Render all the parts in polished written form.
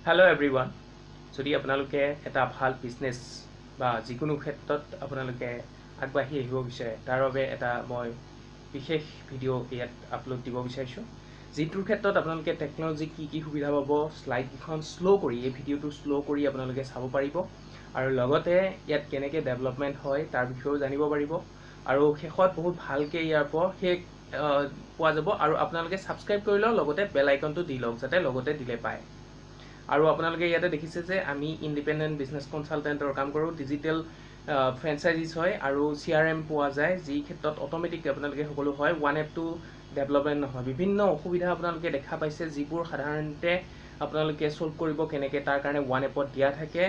hello' everyone যদি আপোনালোকে এটা ভাল বিজনেছ বা যিকোনো ক্ষেত্ৰত আপোনালোকে আগবাঢ়ি আহিব বিচাৰে তাৰ বাবে এটা মই বিশেষ ভিডিঅ' ইয়াত আপলোড দিব বিচাৰিছোঁ যিটোৰ ক্ষেত্ৰত আপোনালোকে টেকন'লজি কি সুবিধা পাব শ্লাইডকেইখন শ্ল' কৰি এই ভিডিঅ'টো শ্ল' কৰি আপোনালোকে চাব পাৰিব আৰু লগতে ইয়াত কেনেকৈ ডেভেলপমেণ্ট হয় তাৰ বিষয়েও জানিব পাৰিব আৰু শেষত বহুত ভালকৈ ইয়াৰ পৰা পোৱা যাব আৰু আপোনালোকে ছাবস্ক্ৰাইব কৰি লওক লগতে বেল আইকনটো দি লওক যাতে লগতে দিলে পায় আৰু আপোনালোকে ইয়াতে দেখিছে যে আমি ইণ্ডিপেণ্ডেণ্ট বিজনেছ কনচালটেণ্টৰ কাম কৰোঁ ডিজিটেল ফ্ৰেঞ্চাইজিছ হয় আৰু CRM পোৱা যায় যি ক্ষেত্ৰত অট'মেটিক আপোনালোকে সকলো হয় ওৱান এপটো ডেভেলপমেণ্ট নহয় বিভিন্ন অসুবিধা আপোনালোকে দেখা পাইছে যিবোৰ সাধাৰণতে আপোনালোকে ছল্ভ কৰিব কেনেকৈ তাৰ কাৰণে ওৱান এপত দিয়া থাকে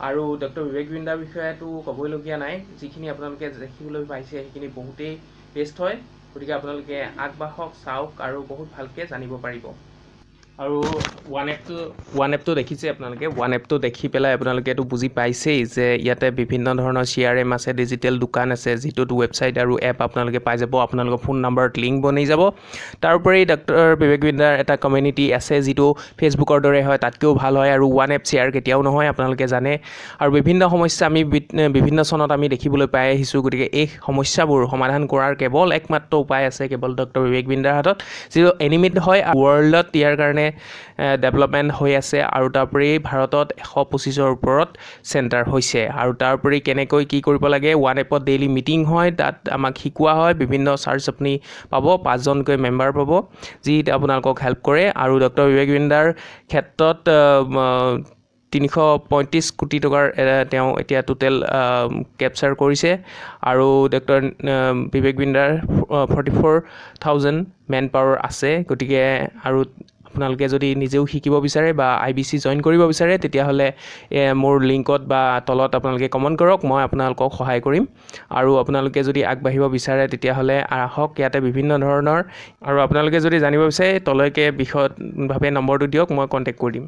আৰু ডক্টৰ বিবেক বিন্দাৰ বিষয়েতো ক'বলগীয়া নাই যিখিনি আপোনালোকে দেখিবলৈ পাইছে সেইখিনি বহুতেই বেষ্ট হয় গতিকে আপোনালোকে আগবাঢ়ক চাওক আৰু বহুত ভালকৈ জানিব পাৰিব আৰু ওৱান এপটো দেখিছে আপোনালোকে ওৱান এপটো দেখি পেলাই আপোনালোকে এইটো বুজি পাইছেই যে ইয়াতে বিভিন্ন ধৰণৰ CRM আছে ডিজিটেল দোকান আছে যিটোত ৱেবছাইট আৰু এপ আপোনালোকে পাই যাব আপোনালোকৰ ফোন নাম্বাৰত লিংক বনি যাব তাৰোপৰি ডক্টৰ বিবেক বিন্দাৰ এটা কমিউনিটি আছে যিটো ফেচবুকৰ দৰে হয় তাতকৈও ভাল হয় আৰু ওৱান এপ শ্বেয়াৰ কেতিয়াও নহয় আপোনালোকে জানে আৰু বিভিন্ন সমস্যা আমি বিভিন্ন চনত আমি দেখিবলৈ পাই আহিছোঁ গতিকে এই সমস্যাবোৰ সমাধান কৰাৰ কেৱল একমাত্ৰ উপায় আছে কেৱল ডক্টৰ বিবেক বিন্দাৰ হাতত যিটো এনিমেট হয় ৱৰ্ল্ডত ইয়াৰ কাৰণে ডেভেলপমেণ্ট হৈ আছে আৰু তাৰোপৰি ভাৰতত 125ৰ ওপৰত চেণ্টাৰ হৈছে আৰু তাৰোপৰি কেনেকৈ কি কৰিব লাগে ওৱান এপত ডেইলি মিটিং হয় তাত আমাক শিকোৱা হয় বিভিন্ন চাৰ্জ আপুনি পাব 5জনকৈ মেম্বাৰ পাব যি আপোনালোকক হেল্প কৰে আৰু ডক্টৰ বিবেক বিন্দাৰ ক্ষেত্ৰত 335 কোটি টকাৰ তেওঁ এতিয়া টোটেল কেপচাৰ কৰিছে আৰু ডক্টৰ বিবেক বিন্দাৰ 44,000 মেন পাৱাৰ আছে গতিকে আৰু আপোনালোকে যদি নিজেও শিকিব বিচাৰে বা IBC জইন কৰিব বিচাৰে তেতিয়াহ'লে মোৰ লিংকত বা তলত আপোনালোকে কমেণ্ট কৰক মই আপোনালোকক সহায় কৰিম আৰু আপোনালোকে যদি আগবাঢ়িব বিচাৰে তেতিয়াহ'লে আহক ইয়াতে বিভিন্ন ধৰণৰ আৰু আপোনালোকে যদি জানিব বিচাৰে তললৈকে বিশদভাৱে নম্বৰটো দিয়ক মই কণ্টেক্ট কৰি দিম